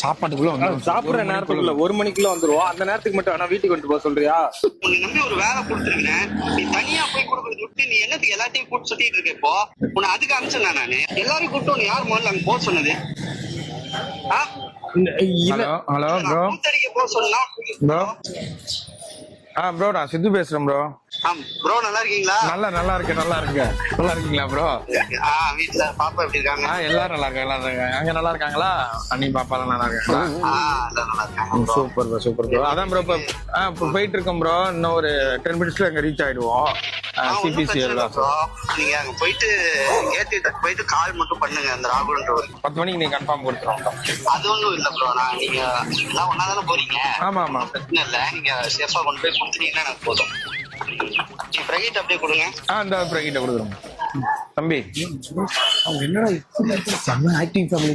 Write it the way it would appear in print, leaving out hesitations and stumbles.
சாப்பாட்டுக்குள்ள வந்து சாப்பிடுற நேரத்துக்குள்ள 1 மணிக்குள்ள வந்துருவோம். அந்த நேரத்துக்கு மட்டும் வேணா வீட்டுக்கு கொண்டு போக சொல்றியா? உன்னை நம்பி ஒரு வேலை கொடுத்துருக்கேன், நீ தனியா போய் கொடுக்கறது விட்டு நீ என்னத்துக்கு எல்லாத்தையும் கூட்டு சுத்திட்டு இருக்க? இப்போ உன்னை அதுக்கு அனுப்பிச்சேன் நானு. எல்லாரையும் கூப்பிட்டு உன்னை யார் முதல்ல அங்க போக சொன்னது? ஹலோ ப்ரோ கூத்தடிக்க போக சொன்னா ப்ரோ. ப்ரோ நான் சித்து பேசுறேன் ப்ரோ. ப்ரோ நல்லா இருக்கீங்களா? நல்லா இருக்கேன். நல்லா இருக்கீங்களா ப்ரோ? வீட்டுல பாப்பா எப்படி இருக்காங்க? எல்லாரும் நல்லா இருக்காங்க. அங்க நல்லா இருக்காங்களா? அண்ணி பாப்பா எல்லாம் நல்லா இருக்காங்களா? நல்லா இருக்காங்க. Super bro. அதான் ப்ரோ இப்போ போயிட்டு இருக்கோம் ப்ரோ. இன்னும் ஒரு 10 மினிட்ஸ்ல அங்க ரீச் ஆயிடுவோம். சிபிசிஎல் நீங்க அங்க போயிட்டு கேட்டு போயிட்டு கால் மட்டும் பண்ணுங்க. அந்த ராகுல்ன்றவர் 10 மணிக்கு நீங்க கன்ஃபார்ம் கொடுத்துருவோம். அது ஒண்ணும் இல்ல ப்ரோ. நீங்க எல்லாம் ஒன்னா தானே போறீங்க? ஆமா பிரச்சனை இல்ல. நீங்க சேஃபா கொண்டு போய் கொடுத்துட்டீங்கன்னா எனக்கு போதும். நீ பிரகிட் அப்படியே கொடுங்க. இந்த பிரகிட்ட கொடுக்குறோம் தம்பி. அவங்க என்னடா செம்ம ஆக்டிங் ஃபேமிலி.